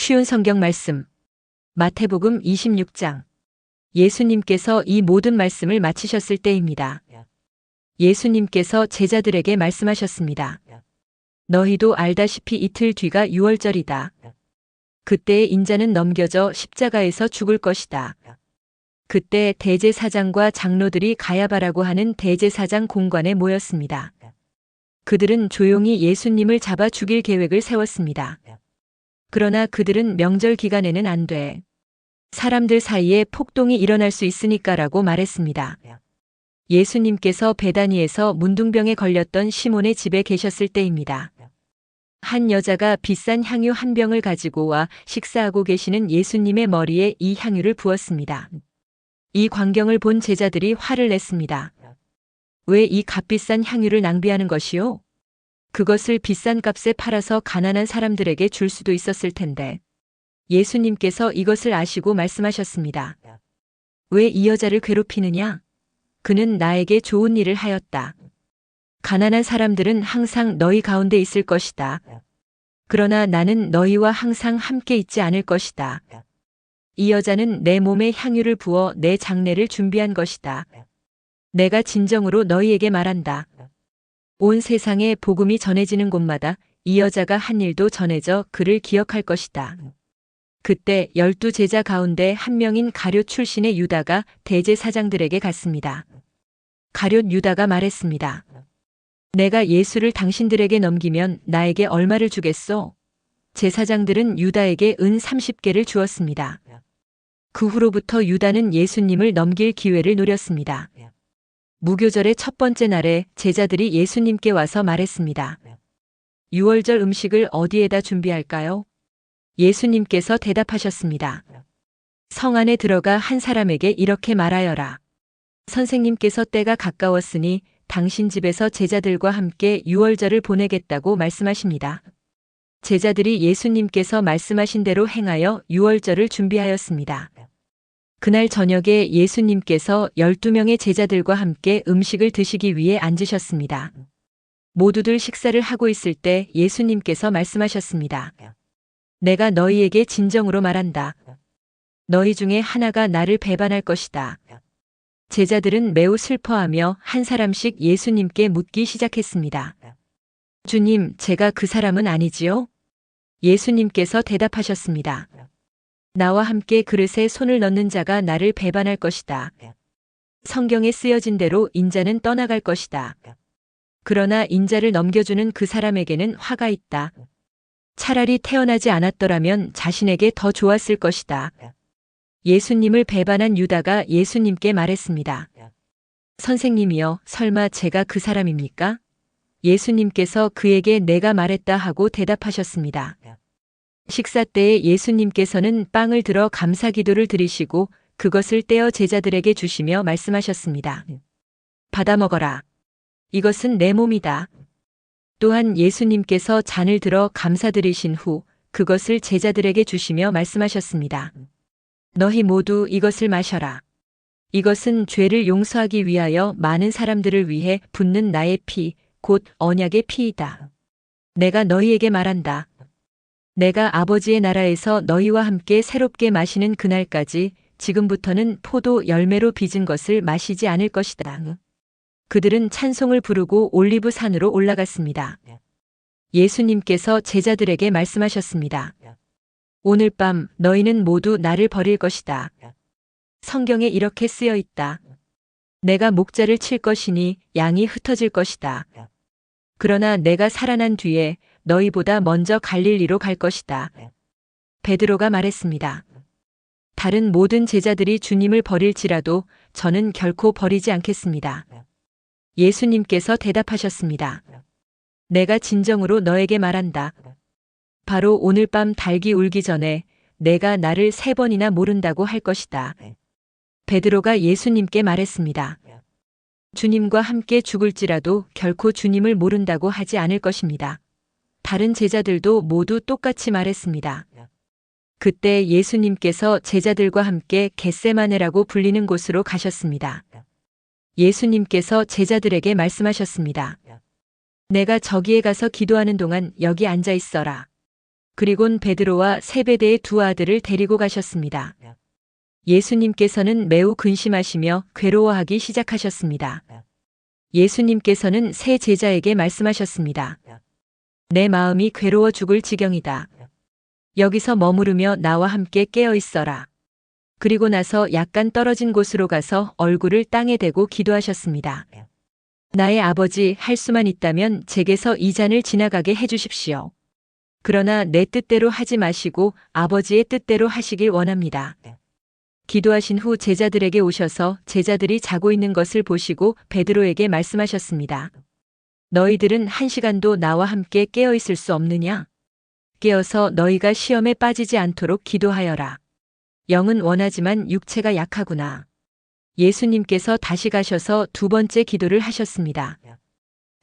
쉬운 성경 말씀. 마태복음 26장. 예수님께서 이 모든 말씀을 마치셨을 때입니다. 예수님께서 제자들에게 말씀하셨습니다. 너희도 알다시피 이틀 뒤가 유월절이다. 그때에 인자는 넘겨져 십자가에서 죽을 것이다. 그때 대제사장과 장로들이 가야바라고 하는 대제사장 공관에 모였습니다. 그들은 조용히 예수님을 잡아 죽일 계획을 세웠습니다. 그러나 그들은 명절 기간에는 안 돼. 사람들 사이에 폭동이 일어날 수 있으니까라고 말했습니다. 예수님께서 베다니에서 문둥병에 걸렸던 시몬의 집에 계셨을 때입니다. 한 여자가 비싼 향유 한 병을 가지고 와 식사하고 계시는 예수님의 머리에 이 향유를 부었습니다. 이 광경을 본 제자들이 화를 냈습니다. 왜 이 값비싼 향유를 낭비하는 것이요? 그것을 비싼 값에 팔아서 가난한 사람들에게 줄 수도 있었을 텐데. 예수님께서 이것을 아시고 말씀하셨습니다. 왜 이 여자를 괴롭히느냐? 그는 나에게 좋은 일을 하였다. 가난한 사람들은 항상 너희 가운데 있을 것이다. 그러나 나는 너희와 항상 함께 있지 않을 것이다. 이 여자는 내 몸에 향유를 부어 내 장례를 준비한 것이다. 내가 진정으로 너희에게 말한다. 온 세상에 복음이 전해지는 곳마다 이 여자가 한 일도 전해져 그를 기억할 것이다. 그때 12 제자 가운데 한 명인 가룟 출신의 유다가 대제사장들에게 갔습니다. 가룟 유다가 말했습니다. 내가 예수를 당신들에게 넘기면 나에게 얼마를 주겠소? 제사장들은 유다에게 은 30개를 주었습니다. 그 후로부터 유다는 예수님을 넘길 기회를 노렸습니다. 무교절의 첫 번째 날에 제자들이 예수님께 와서 말했습니다. 유월절 음식을 어디에다 준비할까요? 예수님께서 대답하셨습니다. 성 안에 들어가 한 사람에게 이렇게 말하여라. 선생님께서 때가 가까웠으니 당신 집에서 제자들과 함께 유월절을 보내겠다고 말씀하십니다. 제자들이 예수님께서 말씀하신 대로 행하여 유월절을 준비하였습니다. 그날 저녁에 예수님께서 12명의 제자들과 함께 음식을 드시기 위해 앉으셨습니다. 모두들 식사를 하고 있을 때 예수님께서 말씀하셨습니다. 내가 너희에게 진정으로 말한다. 너희 중에 하나가 나를 배반할 것이다. 제자들은 매우 슬퍼하며 한 사람씩 예수님께 묻기 시작했습니다. 주님, 제가 그 사람은 아니지요? 예수님께서 대답하셨습니다. 나와 함께 그릇에 손을 넣는 자가 나를 배반할 것이다. 성경에 쓰여진 대로 인자는 떠나갈 것이다. 그러나 인자를 넘겨주는 그 사람에게는 화가 있다. 차라리 태어나지 않았더라면 자신에게 더 좋았을 것이다. 예수님을 배반한 유다가 예수님께 말했습니다. 선생님이여, 설마 제가 그 사람입니까? 예수님께서 그에게 내가 말했다 하고 대답하셨습니다. 식사 때에 예수님께서는 빵을 들어 감사 기도를 드리시고 그것을 떼어 제자들에게 주시며 말씀하셨습니다. 받아 먹어라. 이것은 내 몸이다. 또한 예수님께서 잔을 들어 감사드리신 후 그것을 제자들에게 주시며 말씀하셨습니다. 너희 모두 이것을 마셔라. 이것은 죄를 용서하기 위하여 많은 사람들을 위해 붓는 나의 피, 곧 언약의 피이다. 내가 너희에게 말한다. 내가 아버지의 나라에서 너희와 함께 새롭게 마시는 그날까지 지금부터는 포도 열매로 빚은 것을 마시지 않을 것이다. 그들은 찬송을 부르고 올리브 산으로 올라갔습니다. 예수님께서 제자들에게 말씀하셨습니다. 오늘 밤 너희는 모두 나를 버릴 것이다. 성경에 이렇게 쓰여 있다. 내가 목자를 칠 것이니 양이 흩어질 것이다. 그러나 내가 살아난 뒤에 너희보다 먼저 갈릴리로 갈 것이다. 베드로가 말했습니다. 다른 모든 제자들이 주님을 버릴지라도 저는 결코 버리지 않겠습니다. 예수님께서 대답하셨습니다. 내가 진정으로 너에게 말한다. 바로 오늘 밤 닭이 울기 전에 내가 나를 3번이나 모른다고 할 것이다. 베드로가 예수님께 말했습니다. 주님과 함께 죽을지라도 결코 주님을 모른다고 하지 않을 것입니다. 다른 제자들도 모두 똑같이 말했습니다. 그때 예수님께서 제자들과 함께 겟세마네라고 불리는 곳으로 가셨습니다. 예수님께서 제자들에게 말씀하셨습니다. 내가 저기에 가서 기도하는 동안 여기 앉아 있어라. 그리곤 베드로와 세베대의 두 아들을 데리고 가셨습니다. 예수님께서는 매우 근심하시며 괴로워하기 시작하셨습니다. 예수님께서는 세 제자에게 말씀하셨습니다. 내 마음이 괴로워 죽을 지경이다. 여기서 머무르며 나와 함께 깨어 있어라. 그리고 나서 약간 떨어진 곳으로 가서 얼굴을 땅에 대고 기도하셨습니다. 나의 아버지, 할 수만 있다면 제게서 이 잔을 지나가게 해주십시오. 그러나 내 뜻대로 하지 마시고 아버지의 뜻대로 하시길 원합니다. 기도하신 후 제자들에게 오셔서 제자들이 자고 있는 것을 보시고 베드로에게 말씀하셨습니다. 너희들은 1시간도 나와 함께 깨어 있을 수 없느냐? 깨어서 너희가 시험에 빠지지 않도록 기도하여라. 영은 원하지만 육체가 약하구나. 예수님께서 다시 가셔서 두 번째 기도를 하셨습니다.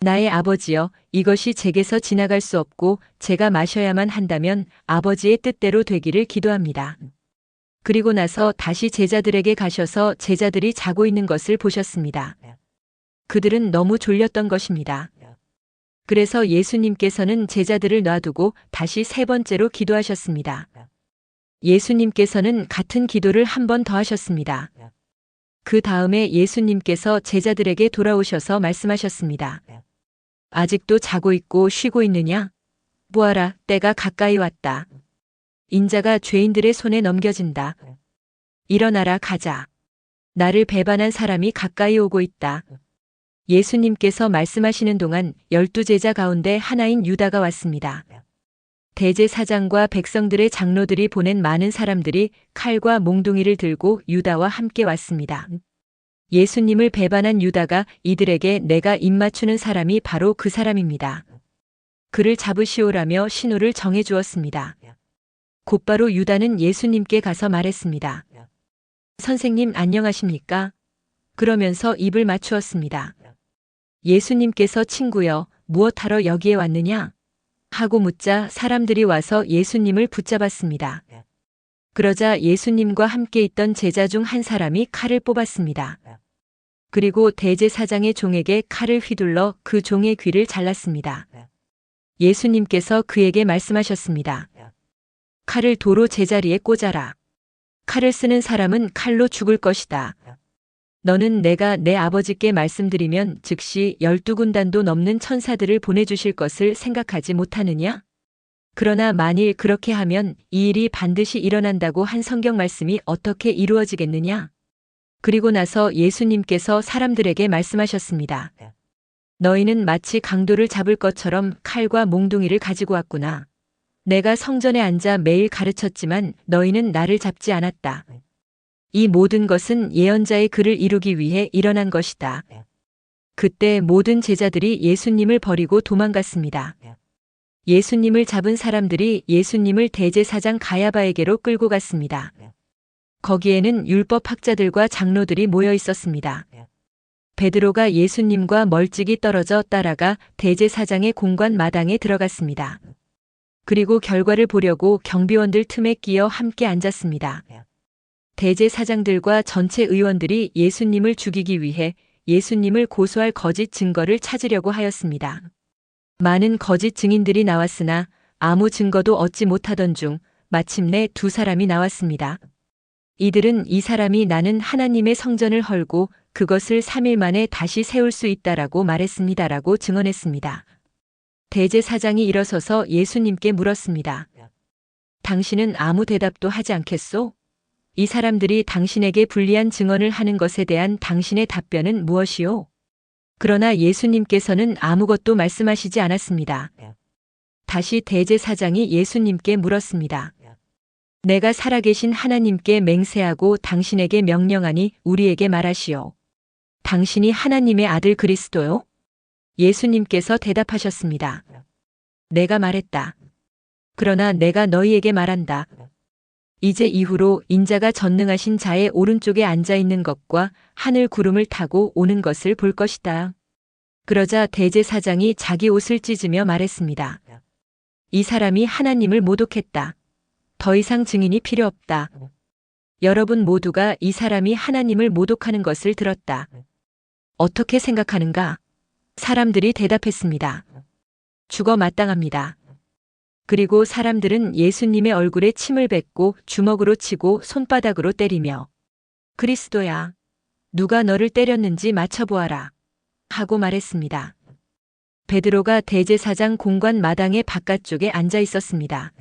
나의 아버지여, 이것이 제게서 지나갈 수 없고 제가 마셔야만 한다면 아버지의 뜻대로 되기를 기도합니다. 그리고 나서 다시 제자들에게 가셔서 제자들이 자고 있는 것을 보셨습니다. 그들은 너무 졸렸던 것입니다. 그래서 예수님께서는 제자들을 놔두고 다시 세 번째로 기도하셨습니다. 예수님께서는 같은 기도를 한 번 더 하셨습니다. 그 다음에 예수님께서 제자들에게 돌아오셔서 말씀하셨습니다. 아직도 자고 있고 쉬고 있느냐? 보아라, 때가 가까이 왔다. 인자가 죄인들의 손에 넘겨진다. 일어나라, 가자. 나를 배반한 사람이 가까이 오고 있다. 예수님께서 말씀하시는 동안 12제자 가운데 하나인 유다가 왔습니다. 대제사장과 백성들의 장로들이 보낸 많은 사람들이 칼과 몽둥이를 들고 유다와 함께 왔습니다. 예수님을 배반한 유다가 이들에게 내가 입맞추는 사람이 바로 그 사람입니다. 그를 잡으시오라며 신호를 정해 주었습니다. 곧바로 유다는 예수님께 가서 말했습니다. 선생님 안녕하십니까? 그러면서 입을 맞추었습니다. 예수님께서 친구여, 무엇하러 여기에 왔느냐? 하고 묻자 사람들이 와서 예수님을 붙잡았습니다. 그러자 예수님과 함께 있던 제자 중 한 사람이 칼을 뽑았습니다. 그리고 대제사장의 종에게 칼을 휘둘러 그 종의 귀를 잘랐습니다. 예수님께서 그에게 말씀하셨습니다. 칼을 도로 제자리에 꽂아라. 칼을 쓰는 사람은 칼로 죽을 것이다. 너는 내가 내 아버지께 말씀드리면 즉시 12군단도 넘는 천사들을 보내주실 것을 생각하지 못하느냐? 그러나 만일 그렇게 하면 이 일이 반드시 일어난다고 한 성경 말씀이 어떻게 이루어지겠느냐? 그리고 나서 예수님께서 사람들에게 말씀하셨습니다. 너희는 마치 강도를 잡을 것처럼 칼과 몽둥이를 가지고 왔구나. 내가 성전에 앉아 매일 가르쳤지만 너희는 나를 잡지 않았다. 이 모든 것은 예언자의 글을 이루기 위해 일어난 것이다. 그때 모든 제자들이 예수님을 버리고 도망갔습니다. 예수님을 잡은 사람들이 예수님을 대제사장 가야바에게로 끌고 갔습니다. 거기에는 율법학자들과 장로들이 모여 있었습니다. 베드로가 예수님과 멀찍이 떨어져 따라가 대제사장의 공관 마당에 들어갔습니다. 그리고 결과를 보려고 경비원들 틈에 끼어 함께 앉았습니다. 대제사장들과 전체 의원들이 예수님을 죽이기 위해 예수님을 고소할 거짓 증거를 찾으려고 하였습니다. 많은 거짓 증인들이 나왔으나 아무 증거도 얻지 못하던 중 마침내 두 사람이 나왔습니다. 이들은 이 사람이 나는 하나님의 성전을 헐고 그것을 3일 만에 다시 세울 수 있다라고 말했습니다라고 증언했습니다. 대제사장이 일어서서 예수님께 물었습니다. 당신은 아무 대답도 하지 않겠소? 이 사람들이 당신에게 불리한 증언을 하는 것에 대한 당신의 답변은 무엇이요? 그러나 예수님께서는 아무것도 말씀하시지 않았습니다. 다시 대제사장이 예수님께 물었습니다. 내가 살아계신 하나님께 맹세하고 당신에게 명령하니 우리에게 말하시오. 당신이 하나님의 아들 그리스도요? 예수님께서 대답하셨습니다. 내가 말했다. 그러나 내가 너희에게 말한다. 이제 이후로 인자가 전능하신 자의 오른쪽에 앉아 있는 것과 하늘 구름을 타고 오는 것을 볼 것이다. 그러자 대제사장이 자기 옷을 찢으며 말했습니다. 이 사람이 하나님을 모독했다. 더 이상 증인이 필요 없다. 여러분 모두가 이 사람이 하나님을 모독하는 것을 들었다. 어떻게 생각하는가? 사람들이 대답했습니다. 죽어 마땅합니다. 그리고 사람들은 예수님의 얼굴에 침을 뱉고 주먹으로 치고 손바닥으로 때리며 그리스도야, 누가 너를 때렸는지 맞춰보아라 하고 말했습니다. 베드로가 대제사장 공관 마당의 바깥쪽에 앉아 있었습니다.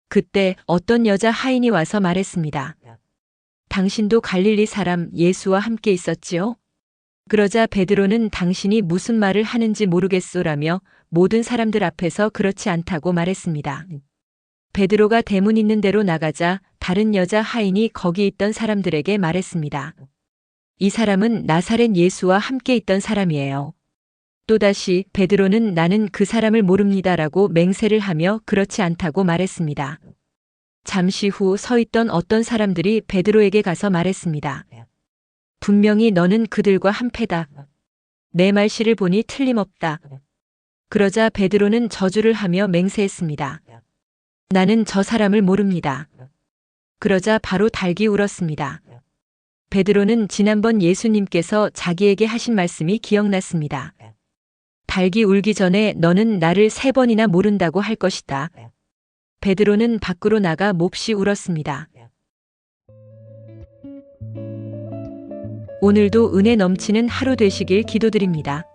그때 어떤 여자 하인이 와서 말했습니다. 당신도 갈릴리 사람 예수와 함께 있었지요? 그러자 베드로는 당신이 무슨 말을 하는지 모르겠소라며 모든 사람들 앞에서 그렇지 않다고 말했습니다. 베드로가 대문 있는 데로 나가자 다른 여자 하인이 거기 있던 사람들에게 말했습니다. 이 사람은 나사렛 예수와 함께 있던 사람이에요. 또다시 베드로는 나는 그 사람을 모릅니다라고 맹세를 하며 그렇지 않다고 말했습니다. 잠시 후 서 있던 어떤 사람들이 베드로에게 가서 말했습니다. 분명히 너는 그들과 한패다. 내 말씨를 보니 틀림없다. 그러자 베드로는 저주를 하며 맹세했습니다. 나는 저 사람을 모릅니다. 그러자 바로 닭이 울었습니다. 베드로는 지난번 예수님께서 자기에게 하신 말씀이 기억났습니다. 닭이 울기 전에 너는 나를 3번이나 모른다고 할 것이다. 베드로는 밖으로 나가 몹시 울었습니다. 오늘도 은혜 넘치는 하루 되시길 기도드립니다.